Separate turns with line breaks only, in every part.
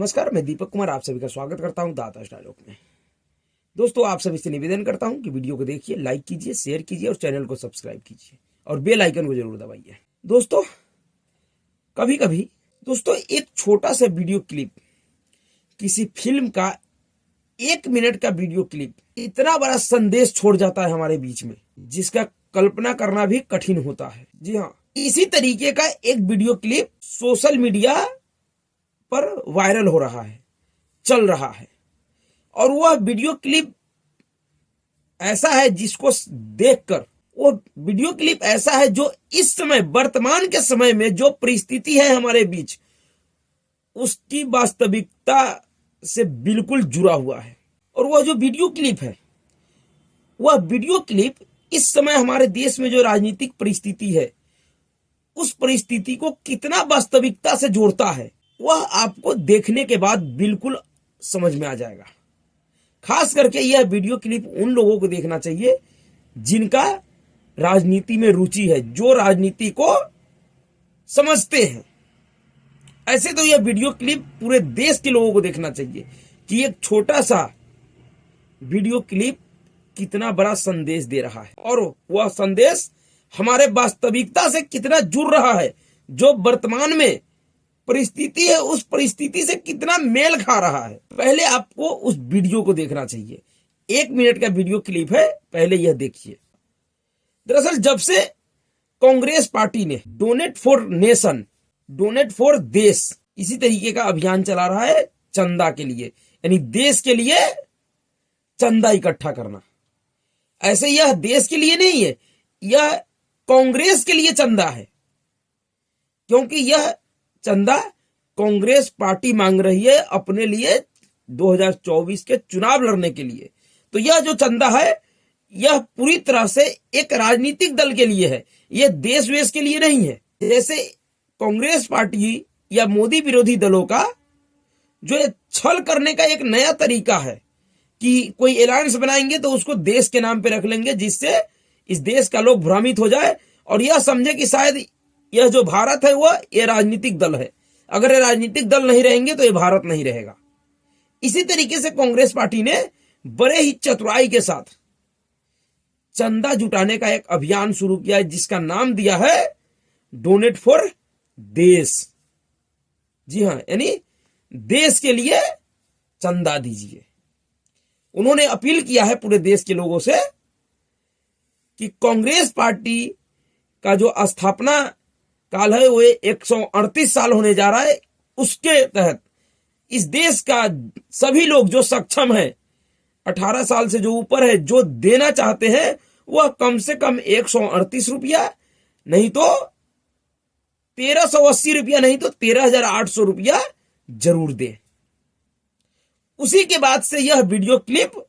नमस्कार, मैं दीपक कुमार आप सभी का स्वागत करता हूं दाता डायलॉग में। दोस्तों, आप सभी से निवेदन करता हूं कि वीडियो को देखिए, लाइक कीजिए, शेयर कीजिए और चैनल को सब्सक्राइब कीजिए और बेल आइकन को जरूर दबाइए। दोस्तों, कभी कभी एक छोटा सा वीडियो क्लिप, किसी फिल्म का 1 मिनट का वीडियो क्लिप इतना बड़ा संदेश छोड़ जाता है हमारे बीच में, जिसका कल्पना करना भी कठिन होता है। जी हाँ, इसी तरीके का एक वीडियो क्लिप सोशल मीडिया पर वायरल हो रहा है, चल रहा है, और वह वीडियो क्लिप ऐसा है जिसको देखकर वो वीडियो क्लिप ऐसा है जो इस समय वर्तमान के समय में जो परिस्थिति है हमारे बीच, उसकी वास्तविकता से बिल्कुल जुड़ा हुआ है। और वह जो वीडियो क्लिप है, वह वीडियो क्लिप इस समय हमारे देश में जो राजनीतिक परिस्थिति है, उस परिस्थिति को कितना वास्तविकता से जोड़ता है, वह आपको देखने के बाद बिल्कुल समझ में आ जाएगा। खास करके यह वीडियो क्लिप उन लोगों को देखना चाहिए जिनका राजनीति में रुचि है, जो राजनीति को समझते हैं। ऐसे तो यह वीडियो क्लिप पूरे देश के लोगों को देखना चाहिए कि एक छोटा सा वीडियो क्लिप कितना बड़ा संदेश दे रहा है, और वह संदेश हमारे वास्तविकता से कितना जुड़ रहा है, जो वर्तमान में परिस्थिति है उस परिस्थिति से कितना मेल खा रहा है। पहले आपको उस वीडियो को देखना चाहिए। 1 मिनट का वीडियो क्लिप है, पहले यह देखिए। दरअसल जब से कांग्रेस पार्टी ने donate for nation, donate for देश, इसी तरीके का अभियान चला रहा है चंदा के लिए, यानी देश के लिए चंदा इकट्ठा करना। ऐसे यह देश के लिए नहीं है, यह कांग्रेस के लिए चंदा है, क्योंकि यह चंदा कांग्रेस पार्टी मांग रही है अपने लिए 2024 के चुनाव लड़ने के लिए। तो यह जो चंदा है, यह पूरी तरह से एक राजनीतिक दल के लिए है, यह देश वेश के लिए नहीं है। जैसे कांग्रेस पार्टी या मोदी विरोधी दलों का जो छल करने का एक नया तरीका है कि कोई अलायंस बनाएंगे तो उसको देश के नाम पे रख लेंगे, जिससे इस देश का लोग भ्रमित हो जाए और यह समझे कि शायद यह जो भारत है वह ये राजनीतिक दल है। अगर ये राजनीतिक दल नहीं रहेंगे तो ये भारत नहीं रहेगा। इसी तरीके से कांग्रेस पार्टी ने बड़े ही चतुराई के साथ चंदा जुटाने का एक अभियान शुरू किया है, जिसका नाम दिया है डोनेट फॉर देश। जी हाँ, यानी देश के लिए चंदा दीजिए। उन्होंने अपील किया है पूरे देश के लोगों से कि कांग्रेस पार्टी का जो स्थापना काल है वो 138 साल होने जा रहा है, उसके तहत इस देश का सभी लोग जो सक्षम है, 18 साल से जो ऊपर है, जो देना चाहते हैं, वह कम से कम 138 रुपया, नहीं तो 1380 रुपया, नहीं तो 13,800 रुपया जरूर दे। उसी के बाद से यह वीडियो क्लिप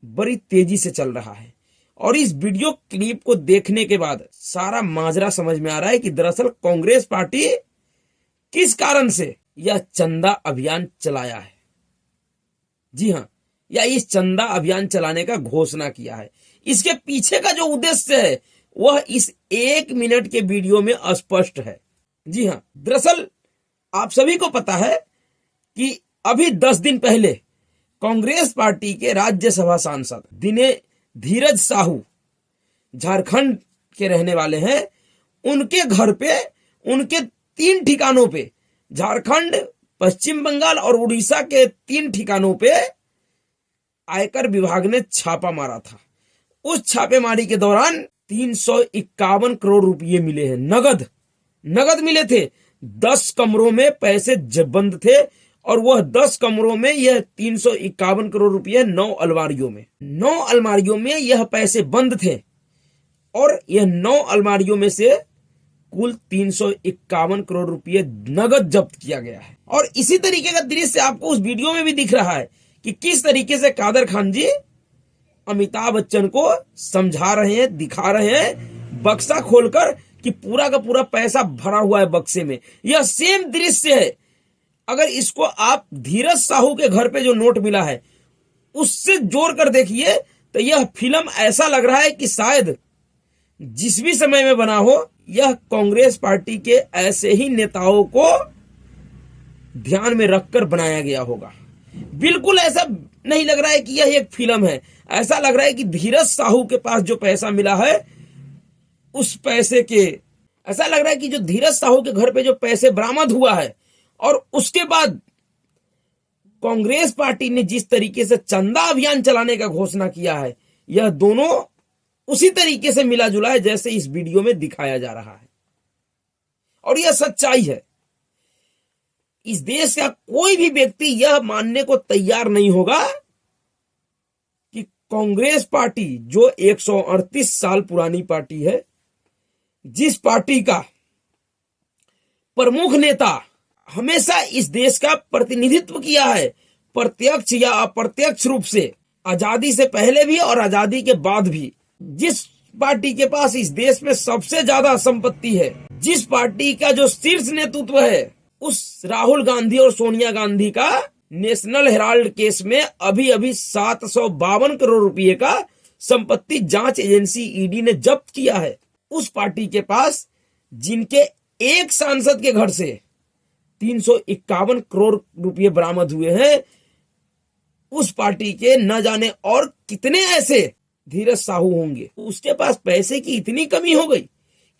बड़ी तेजी से चल रहा है, और इस वीडियो क्लिप को देखने के बाद सारा माजरा समझ में आ रहा है कि दरअसल कांग्रेस पार्टी किस कारण से यह चंदा अभियान चलाया है। जी हां, या इस चंदा अभियान चलाने का घोषणा किया है। इसके पीछे का जो उद्देश्य है वह इस 1 मिनट के वीडियो में स्पष्ट है। जी हां, दरअसल आप सभी को पता है कि अभी 10 दिन पहले कांग्रेस पार्टी के राज्यसभा सांसद धीरज साहू, झारखंड के रहने वाले हैं, उनके घर पे, उनके 3 ठिकानों पे, झारखंड, पश्चिम बंगाल और उड़ीसा के 3 ठिकानों पे आयकर विभाग ने छापा मारा था। उस छापेमारी के दौरान 351 करोड़ रुपए मिले हैं, नगद मिले थे। 10 कमरों में पैसे बंद थे, और वह 10 कमरों में यह 351 करोड़ रुपए 9 अलमारियों में यह पैसे बंद थे, और यह 9 अलमारियों में से कुल 351 करोड़ रुपए नगद जब्त किया गया है। और इसी तरीके का दृश्य आपको उस वीडियो में भी दिख रहा है कि किस तरीके से कादर खान जी अमिताभ बच्चन को समझा रहे हैं, दिखा रहे हैं बक्सा खोलकर कि पूरा का पूरा पैसा भरा हुआ है बक्से में। यह सेम दृश्य है। अगर इसको आप धीरज साहू के घर पे जो नोट मिला है उससे जोड़ कर देखिए तो यह फिल्म ऐसा लग रहा है कि शायद जिस भी समय में बना हो, यह कांग्रेस पार्टी के ऐसे ही नेताओं को ध्यान में रखकर बनाया गया होगा। बिल्कुल ऐसा नहीं लग रहा है कि यह एक फिल्म है। ऐसा लग रहा है कि धीरज साहू के पास जो पैसा मिला है उस पैसे के, ऐसा लग रहा है कि जो धीरज साहू के घर पे जो पैसे बरामद हुआ है और उसके बाद कांग्रेस पार्टी ने जिस तरीके से चंदा अभियान चलाने का घोषणा किया है, यह दोनों उसी तरीके से मिला जुला है जैसे इस वीडियो में दिखाया जा रहा है। और यह सच्चाई है। इस देश का कोई भी व्यक्ति यह मानने को तैयार नहीं होगा कि कांग्रेस पार्टी जो 138 साल पुरानी पार्टी है, जिस पार्टी का प्रमुख नेता हमेशा इस देश का प्रतिनिधित्व किया है, प्रत्यक्ष या अप्रत्यक्ष रूप से, आजादी से पहले भी और आजादी के बाद भी, जिस पार्टी के पास इस देश में सबसे ज्यादा संपत्ति है, जिस पार्टी का जो शीर्ष नेतृत्व है, उस राहुल गांधी और सोनिया गांधी का नेशनल हेराल्ड केस में अभी अभी 752 करोड़ रुपए का संपत्ति जांच एजेंसी ईडी ने जब्त किया है। उस पार्टी के पास जिनके एक सांसद के घर से 351 करोड़ रुपए बरामद हुए हैं, उस पार्टी के न जाने और कितने ऐसे धीरज साहू होंगे। उसके पास पैसे की इतनी कमी हो गई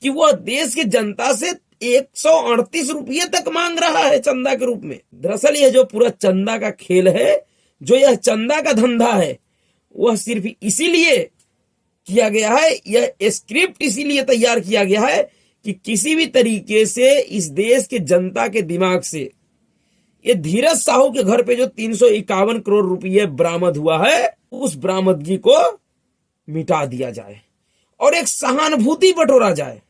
कि वह देश की जनता से 138 रुपये तक मांग रहा है चंदा के रूप में। दरअसल यह जो पूरा चंदा का खेल है, जो यह चंदा का धंधा है, वह सिर्फ इसीलिए किया गया है, यह स्क्रिप्ट इसीलिए तैयार किया गया है कि किसी भी तरीके से इस देश के जनता के दिमाग से ये धीरज साहू के घर पे जो 351 करोड़ रुपये बरामद हुआ है, उस बरामदगी को मिटा दिया जाए और एक सहानुभूति बटोरा जाए।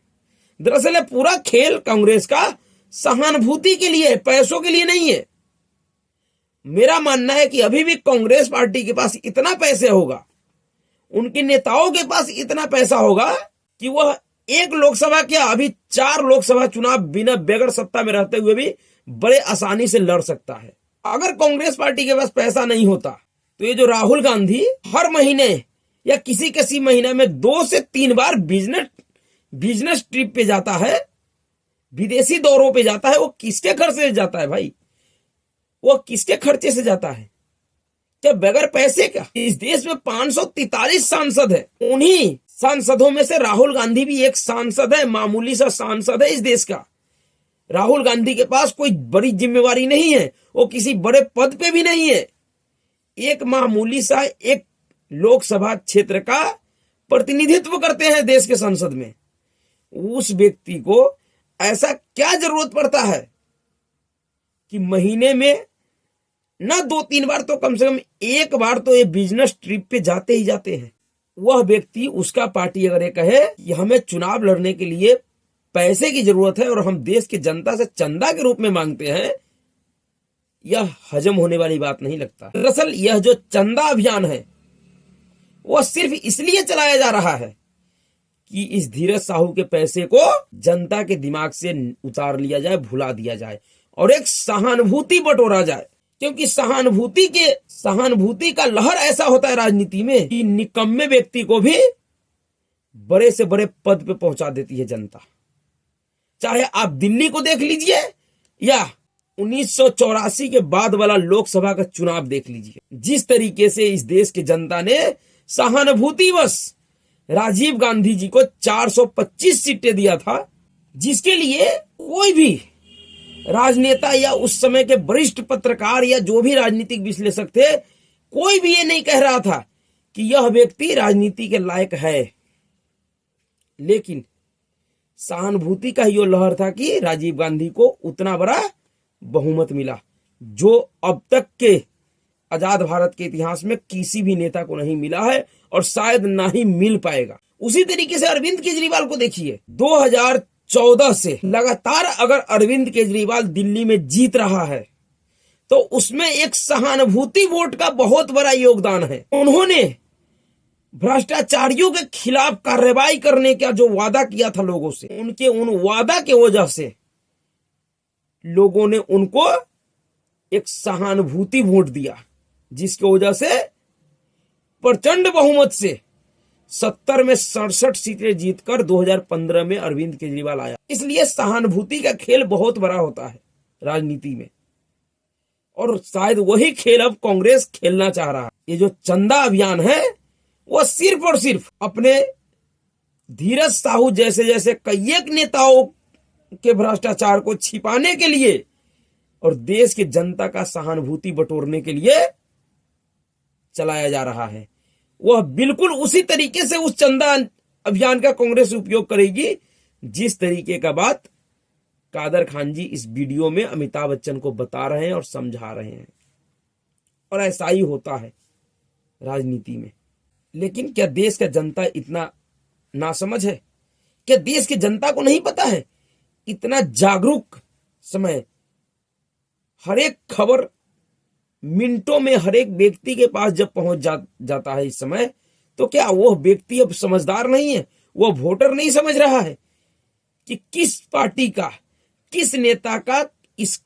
दरअसल पूरा खेल कांग्रेस का सहानुभूति के लिए है, पैसों के लिए नहीं है। मेरा मानना है कि अभी भी कांग्रेस पार्टी के पास इतना पैसे होगा, उनके नेताओं के पास इतना पैसा होगा कि वह एक लोकसभा क्या, अभी 4 लोकसभा चुनाव बिना बगैर सत्ता में रहते हुए भी बड़े आसानी से लड़ सकता है। अगर कांग्रेस पार्टी के पास पैसा नहीं होता तो ये जो राहुल गांधी हर महीने या किसी किसी महीने में 2 से 3 बार बिजनेस ट्रिप पे जाता है, विदेशी दौरों पे जाता है, वो किसके घर से जाता है भाई? वो किसके खर्चे से जाता है? क्या बगैर पैसे का? इस देश में 543 सांसद है, उन्हीं सांसदों में से राहुल गांधी भी एक सांसद है, मामूली सा सांसद है इस देश का। राहुल गांधी के पास कोई बड़ी जिम्मेवारी नहीं है, वो किसी बड़े पद पे भी नहीं है, एक मामूली सा एक लोकसभा क्षेत्र का प्रतिनिधित्व करते हैं देश के संसद में। उस व्यक्ति को ऐसा क्या जरूरत पड़ता है कि महीने में न 2-3 बार तो कम से कम 1 बार तो ये बिजनेस ट्रिप पे जाते ही जाते हैं। वह व्यक्ति, उसका पार्टी अगर ये कहे कि हमें चुनाव लड़ने के लिए पैसे की जरूरत है और हम देश की जनता से चंदा के रूप में मांगते हैं, यह हजम होने वाली बात नहीं लगता। दरअसल यह जो चंदा अभियान है वह सिर्फ इसलिए चलाया जा रहा है कि इस धीरज साहू के पैसे को जनता के दिमाग से उतार लिया जाए, भुला दिया जाए और एक सहानुभूति बटोरा जाए। क्योंकि सहानुभूति का लहर ऐसा होता है राजनीति में कि निकम्मे व्यक्ति को भी बड़े से बड़े पद पे पहुंचा देती है जनता। चाहे आप दिल्ली को देख लीजिए या 1984 के बाद वाला लोकसभा का चुनाव देख लीजिए, जिस तरीके से इस देश की जनता ने सहानुभूतिवश राजीव गांधी जी को 425 सीटें दिया था, जिसके लिए कोई भी राजनेता या उस समय के वरिष्ठ पत्रकार या जो भी राजनीतिक विश्लेषक थे, कोई भी ये नहीं कह रहा था कि यह व्यक्ति राजनीति के लायक है। लेकिन सहानुभूति का यो लहर था कि राजीव गांधी को उतना बड़ा बहुमत मिला, जो अब तक के आजाद भारत के इतिहास में किसी भी नेता को नहीं मिला है और शायद ना ही मिल पाएगा। उसी तरीके से अरविंद केजरीवाल को देखिए, 2014 से लगातार अगर अरविंद केजरीवाल दिल्ली में जीत रहा है तो उसमें एक सहानुभूति वोट का बहुत बड़ा योगदान है। उन्होंने भ्रष्टाचारियों के खिलाफ कार्रवाई करने का जो वादा किया था लोगों से, उनके उन वादा के वजह से लोगों ने उनको एक सहानुभूति वोट दिया, जिसकी वजह से प्रचंड बहुमत से 70 में 67 सीटें जीतकर 2015 में अरविंद केजरीवाल आया। इसलिए सहानुभूति का खेल बहुत बड़ा होता है राजनीति में। और शायद वही खेल अब कांग्रेस खेलना चाह रहा है। ये जो चंदा अभियान है वो सिर्फ और सिर्फ अपने धीरज साहू जैसे जैसे कई एक नेताओं के भ्रष्टाचार को छिपाने के लिए और देश की जनता का सहानुभूति बटोरने के लिए चलाया जा रहा है। वह बिल्कुल उसी तरीके से उस चंदा अभियान का कांग्रेस उपयोग करेगी जिस तरीके का बात कादर खान जी इस वीडियो में अमिताभ बच्चन को बता रहे हैं और समझा रहे हैं। और ऐसा ही होता है राजनीति में। लेकिन क्या देश का जनता इतना नासमझ है? क्या देश की जनता को नहीं पता है? इतना जागरूक समय, हर एक खबर मिनटों में हर एक व्यक्ति के पास जब पहुंच जाता है इस समय, तो क्या वह व्यक्ति अब समझदार नहीं है? वह वोटर नहीं समझ रहा है कि किस पार्टी का, किस नेता का इस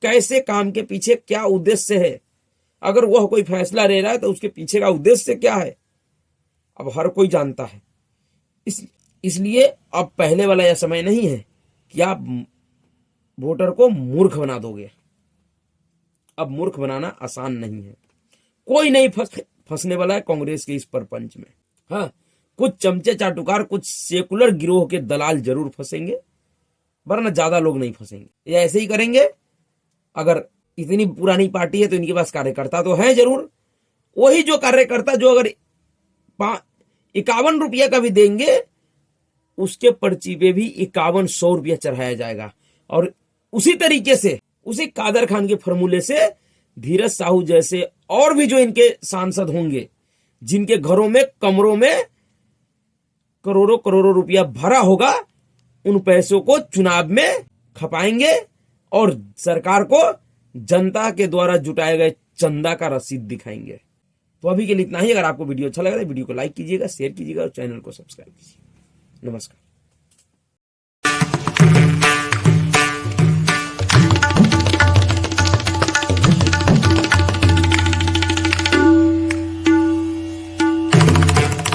कैसे काम के पीछे क्या उद्देश्य है? अगर वह कोई फैसला ले रहा है तो उसके पीछे का उद्देश्य क्या है, अब हर कोई जानता है। इसलिए अब पहले वाला यह समय नहीं है कि आप वोटर को मूर्ख बना दोगे। अब मूर्ख बनाना आसान नहीं है। कोई नहीं फंसने वाला है कांग्रेस के इस परपंच में। हाँ, कुछ चमचे चाटुकार, कुछ सेकुलर गिरोह के दलाल जरूर फंसेंगे, वरना ज्यादा लोग नहीं फंसेंगे। ये ऐसे ही करेंगे। अगर इतनी पुरानी पार्टी है तो इनके पास कार्यकर्ता तो है जरूर। वही जो कार्यकर्ता जो अगर 51 रुपया का भी देंगे, उसके पर्ची पे भी 5100 रुपया चढ़ाया जाएगा। और उसी तरीके से, उसी कादर खान के फॉर्मूले से धीरज साहू जैसे और भी जो इनके सांसद होंगे, जिनके घरों में, कमरों में करोड़ों करोड़ों रुपया भरा होगा, उन पैसों को चुनाव में खपाएंगे और सरकार को जनता के द्वारा जुटाए गए चंदा का रसीद दिखाएंगे। तो अभी के लिए इतना ही। अगर आपको वीडियो अच्छा लगा तो वीडियो को लाइक कीजिएगा, शेयर कीजिएगा और चैनल को सब्सक्राइब कीजिए। नमस्कार।